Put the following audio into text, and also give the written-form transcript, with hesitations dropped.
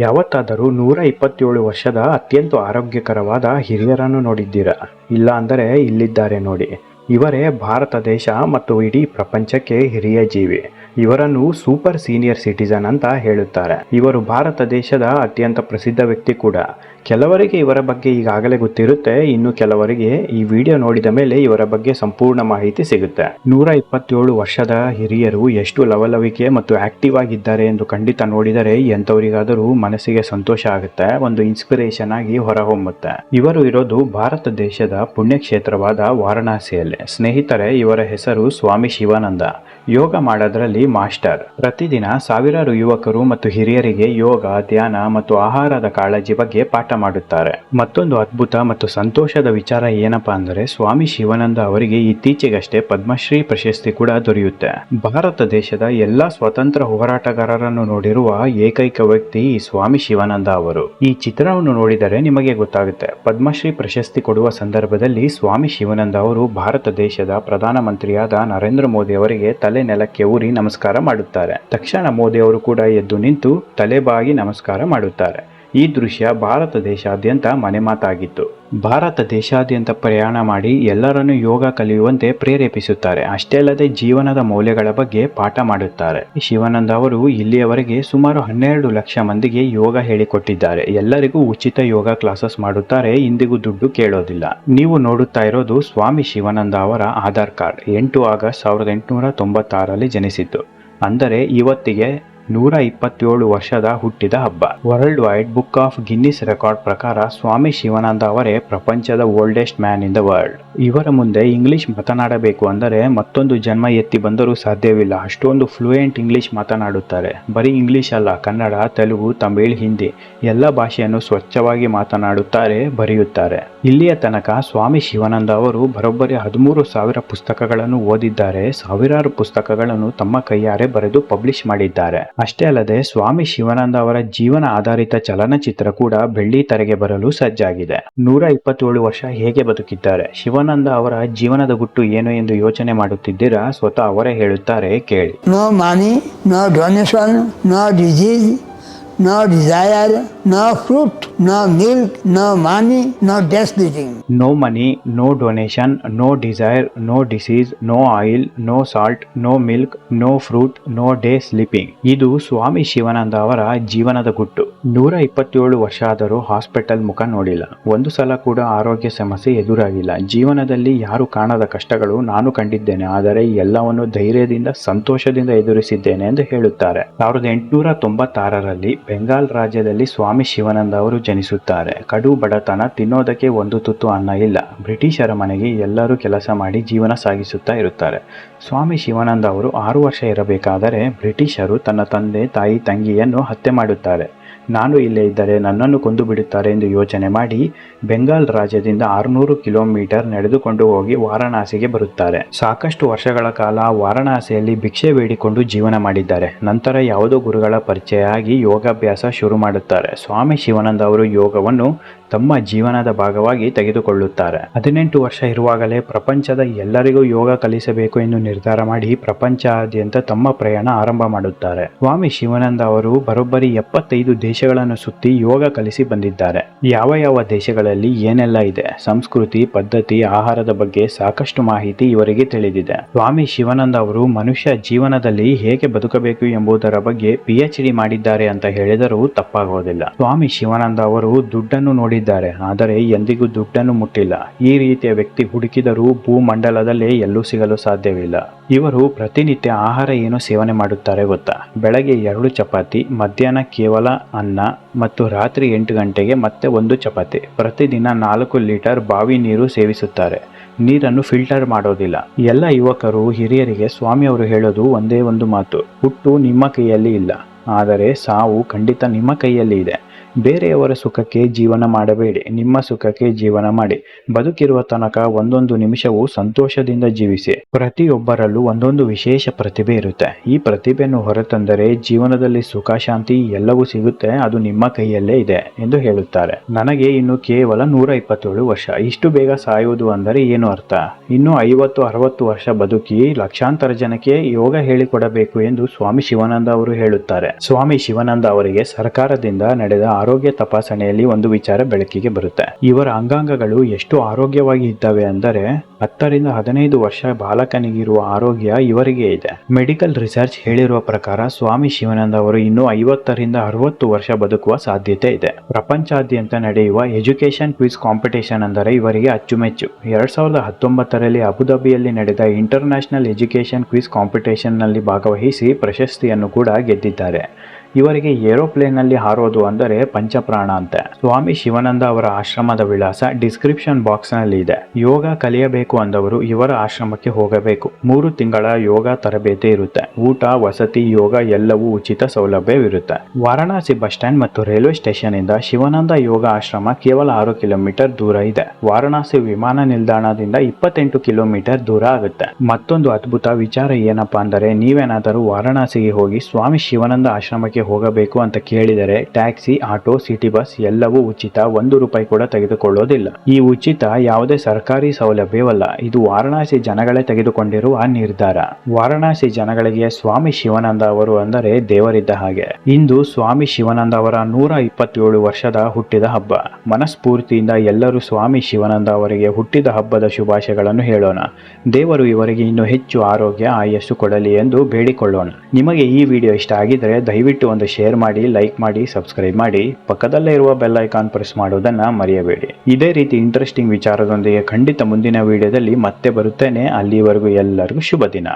ಯಾವತ್ತಾದರೂ 127 ವರ್ಷದ ಅತ್ಯಂತ ಆರೋಗ್ಯಕರವಾದ ಹಿರಿಯರನ್ನು ನೋಡಿದ್ದೀರಾ? ಇಲ್ಲ ಅಂದರೆ ಇಲ್ಲಿದ್ದಾರೆ ನೋಡಿ. ಇವರೇ ಭಾರತ ದೇಶ ಮತ್ತು ಇಡೀ ಪ್ರಪಂಚಕ್ಕೆ ಹಿರಿಯ ಜೀವಿ. ಇವರನ್ನು ಸೂಪರ್ ಸೀನಿಯರ್ ಸಿಟಿಜನ್ ಅಂತ ಹೇಳುತ್ತಾರೆ. ಇವರು ಭಾರತ ದೇಶದ ಅತ್ಯಂತ ಪ್ರಸಿದ್ಧ ವ್ಯಕ್ತಿ ಕೂಡ. ಕೆಲವರಿಗೆ ಇವರ ಬಗ್ಗೆ ಈಗಾಗಲೇ ಗೊತ್ತಿರುತ್ತೆ, ಇನ್ನು ಕೆಲವರಿಗೆ ಈ ವಿಡಿಯೋ ನೋಡಿದ ಮೇಲೆ ಇವರ ಬಗ್ಗೆ ಸಂಪೂರ್ಣ ಮಾಹಿತಿ ಸಿಗುತ್ತೆ. 127 ವರ್ಷದ ಹಿರಿಯರು ಎಷ್ಟು ಲವಲವಿಕೆ ಮತ್ತು ಆಕ್ಟಿವ್ ಆಗಿದ್ದಾರೆ ಎಂದು ಖಂಡಿತ ನೋಡಿದರೆ ಎಂಥವರಿಗಾದರೂ ಮನಸ್ಸಿಗೆ ಸಂತೋಷ ಆಗುತ್ತೆ, ಒಂದು ಇನ್ಸ್ಪಿರೇಷನ್ ಆಗಿ ಹೊರಹೊಮ್ಮುತ್ತೆ. ಇವರು ಇರೋದು ಭಾರತ ದೇಶದ ಪುಣ್ಯಕ್ಷೇತ್ರವಾದ ವಾರಣಾಸಿಯಲ್ಲಿ. ಸ್ನೇಹಿತರೆ, ಇವರ ಹೆಸರು ಸ್ವಾಮಿ ಶಿವಾನಂದ. ಯೋಗ ಮಾಡೋದ್ರಲ್ಲಿ ಮಾಸ್ಟರ್. ಪ್ರತಿದಿನ ಸಾವಿರಾರು ಯುವಕರು ಮತ್ತು ಹಿರಿಯರಿಗೆ ಯೋಗ, ಧ್ಯಾನ ಮತ್ತು ಆಹಾರದ ಕಾಳಜಿ ಬಗ್ಗೆ ಪಾಠ ಮಾಡುತ್ತಾರೆ. ಮತ್ತೊಂದು ಅದ್ಭುತ ಮತ್ತು ಸಂತೋಷದ ವಿಚಾರ ಏನಪ್ಪಾ ಅಂದರೆ, ಸ್ವಾಮಿ ಶಿವಾನಂದ ಅವರಿಗೆ ಇತ್ತೀಚೆಗಷ್ಟೇ ಪದ್ಮಶ್ರೀ ಪ್ರಶಸ್ತಿ ಕೂಡ ದೊರೆಯುತ್ತೆ. ಭಾರತ ದೇಶದ ಎಲ್ಲಾ ಸ್ವತಂತ್ರ ಹೋರಾಟಗಾರರನ್ನು ನೋಡಿರುವ ಏಕೈಕ ವ್ಯಕ್ತಿ ಈ ಸ್ವಾಮಿ ಶಿವಾನಂದ ಅವರು. ಈ ಚಿತ್ರವನ್ನು ನೋಡಿದರೆ ನಿಮಗೆ ಗೊತ್ತಾಗುತ್ತೆ. ಪದ್ಮಶ್ರೀ ಪ್ರಶಸ್ತಿ ಕೊಡುವ ಸಂದರ್ಭದಲ್ಲಿ ಸ್ವಾಮಿ ಶಿವಾನಂದ ಅವರು ಭಾರತ ದೇಶದ ಪ್ರಧಾನಮಂತ್ರಿಯಾದ ನರೇಂದ್ರ ಮೋದಿ ಅವರಿಗೆ ತಲೆ ನೆಲಕ್ಕೆ ಊರಿ ನಮಸ್ಕಾರ ಮಾಡುತ್ತಾರೆ. ತಕ್ಷಣ ಮೋದಿ ಅವರು ಕೂಡ ಎದ್ದು ನಿಂತು ತಲೆಬಾಗಿ ನಮಸ್ಕಾರ ಮಾಡುತ್ತಾರೆ. ಈ ದೃಶ್ಯ ಭಾರತ ದೇಶಾದ್ಯಂತ ಮನೆ ಮಾತಾಗಿತ್ತು. ಭಾರತ ದೇಶಾದ್ಯಂತ ಪ್ರಯಾಣ ಮಾಡಿ ಎಲ್ಲರನ್ನೂ ಯೋಗ ಕಲಿಯುವಂತೆ ಪ್ರೇರೇಪಿಸುತ್ತಾರೆ. ಅಷ್ಟೇ ಅಲ್ಲದೆ ಜೀವನದ ಮೌಲ್ಯಗಳ ಬಗ್ಗೆ ಪಾಠ ಮಾಡುತ್ತಾರೆ. ಶಿವಾನಂದ ಅವರು ಇಲ್ಲಿಯವರೆಗೆ ಸುಮಾರು 12 ಲಕ್ಷ ಮಂದಿಗೆ ಯೋಗ ಹೇಳಿಕೊಟ್ಟಿದ್ದಾರೆ. ಎಲ್ಲರಿಗೂ ಉಚಿತ ಯೋಗ ಕ್ಲಾಸಸ್ ಮಾಡುತ್ತಾರೆ, ಇಂದಿಗೂ ದುಡ್ಡು ಕೇಳೋದಿಲ್ಲ. ನೀವು ನೋಡುತ್ತಾ ಇರೋದು ಸ್ವಾಮಿ ಶಿವಾನಂದ ಅವರ ಆಧಾರ್ ಕಾರ್ಡ್. 8 ಆಗಸ್ಟ್ 1896ರಲ್ಲಿ ಜನಿಸಿದ್ದು. ಅಂದರೆ ಇವತ್ತಿಗೆ 127 ವರ್ಷದ ಹುಟ್ಟಿದ ಹಬ್ಬ. World wide book of Guinness record ಪ್ರಕಾರ ಸ್ವಾಮಿ ಶಿವಾನಂದ ಅವರೇ ಪ್ರಪಂಚದ oldest man in the world. ಇವರ ಮುಂದೆ ಇಂಗ್ಲಿಷ್ ಮಾತನಾಡಬೇಕು ಅಂದರೆ ಮತ್ತೊಂದು ಜನ್ಮ ಎತ್ತಿ ಬಂದರೂ ಸಾಧ್ಯವಿಲ್ಲ. ಅಷ್ಟೊಂದು ಫ್ಲೂಯೆಂಟ್ ಇಂಗ್ಲಿಷ್ ಮಾತನಾಡುತ್ತಾರೆ. ಬರೀ ಇಂಗ್ಲಿಷ್ ಅಲ್ಲ, ಕನ್ನಡ, ತೆಲುಗು, ತಮಿಳ್, ಹಿಂದಿ ಎಲ್ಲ ಭಾಷೆಯನ್ನು ಸ್ವಚ್ಛವಾಗಿ ಮಾತನಾಡುತ್ತಾರೆ, ಬರೆಯುತ್ತಾರೆ. ಇಲ್ಲಿಯ ತನಕ ಸ್ವಾಮಿ ಶಿವಾನಂದ ಅವರು ಬರೋಬ್ಬರಿ 13,000 ಪುಸ್ತಕಗಳನ್ನು ಓದಿದ್ದಾರೆ. ಸಾವಿರಾರು ಪುಸ್ತಕಗಳನ್ನು ತಮ್ಮ ಕೈಯಾರೆ ಬರೆದು ಪಬ್ಲಿಷ್ ಮಾಡಿದ್ದಾರೆ. ಅಷ್ಟೇ ಅಲ್ಲದೆ ಸ್ವಾಮಿ ಶಿವಾನಂದ ಅವರ ಜೀವನ ಆಧಾರಿತ ಚಲನಚಿತ್ರ ಕೂಡ ಬೆಳ್ಳಿ ತೆರೆಗೆ ಬರಲು ಸಜ್ಜಾಗಿದೆ. 127 ವರ್ಷ ಹೇಗೆ ಬದುಕಿದ್ದಾರೆ? ಶಿವಾನಂದ ಅವರ ಜೀವನದ ಗುಟ್ಟು ಏನು ಎಂದು ಯೋಚನೆ ಮಾಡುತ್ತಿದ್ದೀರಾ? ಸ್ವತಃ ಅವರೇ ಹೇಳುತ್ತಾರೆ, ಕೇಳಿ. No money, no donation, no disease, no desire, no fruit, no milk, no money, no day sleeping. No money, no donation, no desire, no disease, no oil, no salt, no milk, no fruit, no day sleeping. ಇದು ಸ್ವಾಮಿ ಶಿವಾನಂದ ಅವರ ಜೀವನದ ಗುಟ್ಟು. 127 ವರ್ಷ ಆದರೂ hospital ಮುಖ ನೋಡಿಲ್ಲ. ಒಂದು ಸಲ ಕೂಡ ಆರೋಗ್ಯ ಸಮಸ್ಯೆ ಎದುರಾಗಿಲ್ಲ. ಜೀವನದಲ್ಲಿ ಯಾರು ಕಾಣದ ಕಷ್ಟಗಳು ನಾನು ಕಂಡಿದ್ದೇನೆ, ಆದರೆ ಎಲ್ಲವನ್ನು ಧೈರ್ಯದಿಂದ, ಸಂತೋಷದಿಂದ ಎದುರಿಸಿದ್ದೇನೆ ಎಂದು ಹೇಳುತ್ತಾರೆ. 1896ರಲ್ಲಿ ಬೆಂಗಾಲ್ ರಾಜ್ಯದಲ್ಲಿ ಸ್ವಾಮಿ ಶಿವಾನಂದ ಅವರು ಜನಿಸುತ್ತಾರೆ. ಕಡು ಬಡತನ, ತಿನ್ನೋದಕ್ಕೆ ಒಂದು ತುತ್ತು ಅನ್ನ ಇಲ್ಲ. ಬ್ರಿಟಿಷರ ಮನೆಗೆ ಎಲ್ಲರೂ ಕೆಲಸ ಮಾಡಿ ಜೀವನ ಸಾಗಿಸುತ್ತಾ ಇರುತ್ತಾರೆ. ಸ್ವಾಮಿ ಶಿವಾನಂದ ಅವರು 6 ವರ್ಷ ಇರಬೇಕಾದರೆ ಬ್ರಿಟಿಷರು ತನ್ನ ತಂದೆ, ತಾಯಿ, ತಂಗಿಯನ್ನು ಹತ್ಯೆ ಮಾಡುತ್ತಾರೆ. ನಾನು ಇಲ್ಲೇ ಇದ್ದರೆ ನನ್ನನ್ನು ಕೊಂದು ಬಿಡುತ್ತಾರೆ ಎಂದು ಯೋಚನೆ ಮಾಡಿ ಬೆಂಗಾಲ್ ರಾಜ್ಯದಿಂದ 600 ಕಿಲೋಮೀಟರ್ ನಡೆದುಕೊಂಡು ಹೋಗಿ ವಾರಣಾಸಿಗೆ ಬರುತ್ತಾರೆ. ಸಾಕಷ್ಟು ವರ್ಷಗಳ ಕಾಲ ವಾರಣಾಸಿಯಲ್ಲಿ ಭಿಕ್ಷೆ ಬೇಡಿಕೊಂಡು ಜೀವನ ಮಾಡಿದ್ದಾರೆ. ನಂತರ ಯಾವುದೋ ಗುರುಗಳ ಪರಿಚಯ ಆಗಿ ಯೋಗಾಭ್ಯಾಸ ಶುರು ಮಾಡುತ್ತಾರೆ. ಸ್ವಾಮಿ ಶಿವಾನಂದ ಅವರು ಯೋಗವನ್ನು ತಮ್ಮ ಜೀವನದ ಭಾಗವಾಗಿ ತೆಗೆದುಕೊಳ್ಳುತ್ತಾರೆ. 18 ವರ್ಷ ಇರುವಾಗಲೇ ಪ್ರಪಂಚದ ಎಲ್ಲರಿಗೂ ಯೋಗ ಕಲಿಸಬೇಕು ಎಂದು ನಿರ್ಧಾರ ಮಾಡಿ ಪ್ರಪಂಚಾದ್ಯಂತ ತಮ್ಮ ಪ್ರಯಾಣ ಆರಂಭ ಮಾಡುತ್ತಾರೆ. ಸ್ವಾಮಿ ಶಿವಾನಂದ ಅವರು ಬರೋಬ್ಬರಿ 75 ದೇಶಗಳನ್ನು ಸುತ್ತಿ ಯೋಗ ಕಲಿಸಿ ಬಂದಿದ್ದಾರೆ. ಯಾವ ದೇಶಗಳಲ್ಲಿ ಏನೆಲ್ಲ ಇದೆ, ಸಂಸ್ಕೃತಿ, ಪದ್ಧತಿ, ಆಹಾರದ ಬಗ್ಗೆ ಸಾಕಷ್ಟು ಮಾಹಿತಿ ಇವರಿಗೆ ತಿಳಿದಿದೆ. ಸ್ವಾಮಿ ಶಿವಾನಂದ ಅವರು ಮನುಷ್ಯ ಜೀವನದಲ್ಲಿ ಹೇಗೆ ಬದುಕಬೇಕು ಎಂಬುದರ ಬಗ್ಗೆ PhD ಮಾಡಿದ್ದಾರೆ ಅಂತ ಹೇಳಿದರೂ ತಪ್ಪಾಗುವುದಿಲ್ಲ. ಸ್ವಾಮಿ ಶಿವಾನಂದ ಅವರು ದುಡ್ಡನ್ನು ನೋಡಿದ್ದಾರೆ, ಆದರೆ ಎಂದಿಗೂ ದುಡ್ಡನ್ನು ಮುಟ್ಟಿಲ್ಲ. ಈ ರೀತಿಯ ವ್ಯಕ್ತಿ ಹುಡುಕಿದರೂ ಭೂಮಂಡಲದಲ್ಲಿ ಎಲ್ಲೂ ಸಿಗಲು ಸಾಧ್ಯವಿಲ್ಲ. ಇವರು ಪ್ರತಿನಿತ್ಯ ಆಹಾರ ಏನು ಸೇವನೆ ಮಾಡುತ್ತಾರೆ ಗೊತ್ತಾ? ಬೆಳಗ್ಗೆ 2 ಚಪಾತಿ, ಮಧ್ಯಾಹ್ನ ಕೇವಲ ಅನ್ನ ಮತ್ತು ರಾತ್ರಿ 8 ಗಂಟೆಗೆ ಮತ್ತೆ 1 ಚಪಾತಿ. ಪ್ರತಿದಿನ 4 ಲೀಟರ್ ಬಾವಿ ನೀರು ಸೇವಿಸುತ್ತಾರೆ. ನೀರನ್ನು ಫಿಲ್ಟರ್ ಮಾಡೋದಿಲ್ಲ. ಎಲ್ಲ ಯುವಕರು, ಹಿರಿಯರಿಗೆ ಸ್ವಾಮಿ ಅವರು ಹೇಳೋದು ಒಂದೇ ಒಂದು ಮಾತು: ಹುಟ್ಟು ನಿಮ್ಮ ಕೈಯಲ್ಲಿ ಇಲ್ಲ, ಆದರೆ ಸಾವು ಖಂಡಿತ ನಿಮ್ಮ ಕೈಯಲ್ಲಿ ಇದೆ. ಬೇರೆಯವರ ಸುಖಕ್ಕೆ ಜೀವನ ಮಾಡಬೇಡಿ, ನಿಮ್ಮ ಸುಖಕ್ಕೆ ಜೀವನ ಮಾಡಿ. ಬದುಕಿರುವ ತನಕ ಒಂದೊಂದು ನಿಮಿಷವೂ ಸಂತೋಷದಿಂದ ಜೀವಿಸಿ. ಪ್ರತಿಯೊಬ್ಬರಲ್ಲೂ ಒಂದೊಂದು ವಿಶೇಷ ಪ್ರತಿಭೆ ಇರುತ್ತೆ. ಈ ಪ್ರತಿಭೆಯನ್ನು ಹೊರತಂದರೆ ಜೀವನದಲ್ಲಿ ಸುಖ, ಶಾಂತಿ ಎಲ್ಲವೂ ಸಿಗುತ್ತೆ. ಅದು ನಿಮ್ಮ ಕೈಯಲ್ಲೇ ಇದೆ ಎಂದು ಹೇಳುತ್ತಾರೆ. ನನಗೆ ಇನ್ನು ಕೇವಲ 127 ವರ್ಷ. ಇಷ್ಟು ಬೇಗ ಸಾಯುವುದು ಅಂದರೆ ಏನು ಅರ್ಥ? ಇನ್ನು 50-60 ವರ್ಷ ಬದುಕಿ ಲಕ್ಷಾಂತರ ಜನಕ್ಕೆ ಯೋಗ ಹೇಳಿಕೊಡಬೇಕು ಎಂದು ಸ್ವಾಮಿ ಶಿವಾನಂದ ಅವರು ಹೇಳುತ್ತಾರೆ. ಸ್ವಾಮಿ ಶಿವಾನಂದ ಅವರಿಗೆ ಸರ್ಕಾರದಿಂದ ನಡೆದ ಆರೋಗ್ಯ ತಪಾಸಣೆಯಲ್ಲಿ ಒಂದು ವಿಚಾರ ಬೆಳಕಿಗೆ ಬರುತ್ತೆ. ಇವರ ಅಂಗಾಂಗಗಳು ಎಷ್ಟು ಆರೋಗ್ಯವಾಗಿ ಇದ್ದಾವೆ ಅಂದರೆ 10-15 ವರ್ಷ ಬಾಲಕನಿಗಿರುವ ಆರೋಗ್ಯ ಇವರಿಗೆ ಇದೆ. ಮೆಡಿಕಲ್ ರಿಸರ್ಚ್ ಹೇಳಿರುವ ಪ್ರಕಾರ ಸ್ವಾಮಿ ಶಿವಾನಂದ ಅವರು ಇನ್ನು 50-60 ವರ್ಷ ಬದುಕುವ ಸಾಧ್ಯತೆ ಇದೆ. ಪ್ರಪಂಚಾದ್ಯಂತ ನಡೆಯುವ ಎಜುಕೇಶನ್ ಕ್ವಿಜ್ ಕಾಂಪಿಟೇಷನ್ ಅಂದರೆ ಇವರಿಗೆ ಅಚ್ಚುಮೆಚ್ಚು. 2019ರಲ್ಲಿ ಅಬುಧಾಬಿಯಲ್ಲಿ ನಡೆದ ಇಂಟರ್ನ್ಯಾಷನಲ್ ಎಜುಕೇಶನ್ ಕ್ವಿಜ್ ಕಾಂಪಿಟೇಷನ್ ನಲ್ಲಿ ಭಾಗವಹಿಸಿ ಪ್ರಶಸ್ತಿಯನ್ನು ಕೂಡ ಗೆದ್ದಿದ್ದಾರೆ. ಇವರಿಗೆ ಏರೋಪ್ಲೇನ್ ನಲ್ಲಿ ಹಾರೋದು ಅಂದರೆ ಪಂಚಪ್ರಾಣ ಅಂತೆ. ಸ್ವಾಮಿ ಶಿವಾನಂದ ಅವರ ಆಶ್ರಮದ ವಿಳಾಸ ಡಿಸ್ಕ್ರಿಪ್ಷನ್ ಬಾಕ್ಸ್ ನಲ್ಲಿ ಇದೆ. ಯೋಗ ಕಲಿಯಬೇಕು ಅಂದವರು ಇವರ ಆಶ್ರಮಕ್ಕೆ ಹೋಗಬೇಕು. 3 ತಿಂಗಳ ಯೋಗ ತರಬೇತಿ ಇರುತ್ತೆ. ಊಟ, ವಸತಿ, ಯೋಗ ಎಲ್ಲವೂ ಉಚಿತ ಸೌಲಭ್ಯವಿರುತ್ತೆ. ವಾರಣಾಸಿ ಬಸ್ ಸ್ಟ್ಯಾಂಡ್ ಮತ್ತು ರೈಲ್ವೆ ಸ್ಟೇಷನ್ ಇಂದ ಶಿವಾನಂದ ಯೋಗ ಆಶ್ರಮ ಕೇವಲ 6 ಕಿಲೋಮೀಟರ್ ದೂರ ಇದೆ. ವಾರಣಾಸಿ ವಿಮಾನ ನಿಲ್ದಾಣದಿಂದ 28 ಕಿಲೋಮೀಟರ್ ದೂರ ಆಗುತ್ತೆ. ಮತ್ತೊಂದು ಅದ್ಭುತ ವಿಚಾರ ಏನಪ್ಪಾ ಅಂದರೆ, ನೀವೇನಾದರೂ ವಾರಣಾಸಿಗೆ ಹೋಗಿ ಸ್ವಾಮಿ ಶಿವಾನಂದ ಆಶ್ರಮಕ್ಕೆ ಹೋಗಬೇಕು ಅಂತ ಕೇಳಿದರೆ ಟ್ಯಾಕ್ಸಿ, ಆಟೋ, ಸಿಟಿ ಬಸ್ ಎಲ್ಲವೂ ಉಚಿತ. 1 ರೂಪಾಯಿ ಕೂಡ ತೆಗೆದುಕೊಳ್ಳೋದಿಲ್ಲ. ಈ ಉಚಿತ ಯಾವುದೇ ಸರ್ಕಾರಿ ಸೌಲಭ್ಯವಲ್ಲ. ಇದು ವಾರಣಾಸಿ ಜನಗಳೇ ತೆಗೆದುಕೊಂಡಿರುವ ನಿರ್ಧಾರ. ವಾರಣಾಸಿ ಜನಗಳಿಗೆ ಸ್ವಾಮಿ ಶಿವಾನಂದ ಅವರು ಅಂದರೆ ದೇವರಿದ್ದ ಹಾಗೆ. ಇಂದು ಸ್ವಾಮಿ ಶಿವಾನಂದ ಅವರ 127 ವರ್ಷದ ಹುಟ್ಟಿದ ಹಬ್ಬ. ಮನಸ್ಫೂರ್ತಿಯಿಂದ ಎಲ್ಲರೂ ಸ್ವಾಮಿ ಶಿವಾನಂದ ಅವರಿಗೆ ಹುಟ್ಟಿದ ಹಬ್ಬದ ಶುಭಾಶಯಗಳನ್ನು ಹೇಳೋಣ. ದೇವರು ಇವರಿಗೆ ಇನ್ನೂ ಹೆಚ್ಚು ಆರೋಗ್ಯ, ಆಯಸ್ಸು ಕೊಡಲಿ ಎಂದು ಬೇಡಿಕೊಳ್ಳೋಣ. ನಿಮಗೆ ಈ ವಿಡಿಯೋ ಇಷ್ಟ ಆಗಿದ್ರೆ ದಯವಿಟ್ಟು ಒಂದು ಶೇರ್ ಮಾಡಿ, ಲೈಕ್ ಮಾಡಿ, ಸಬ್ಸ್ಕ್ರೈಬ್ ಮಾಡಿ. ಪಕ್ಕದಲ್ಲೇ ಇರುವ ಬೆಲ್ ಐಕಾನ್ ಪ್ರೆಸ್ ಮಾಡೋದನ್ನ ಮರೆಯಬೇಡಿ. ಇದೇ ರೀತಿ ಇಂಟ್ರೆಸ್ಟಿಂಗ್ ವಿಚಾರದೊಂದಿಗೆ ಖಂಡಿತ ಮುಂದಿನ ವಿಡಿಯೋದಲ್ಲಿ ಮತ್ತೆ ಬರುತ್ತೇನೆ. ಅಲ್ಲಿವರೆಗೂ ಎಲ್ಲರಿಗೂ ಶುಭ ದಿನ.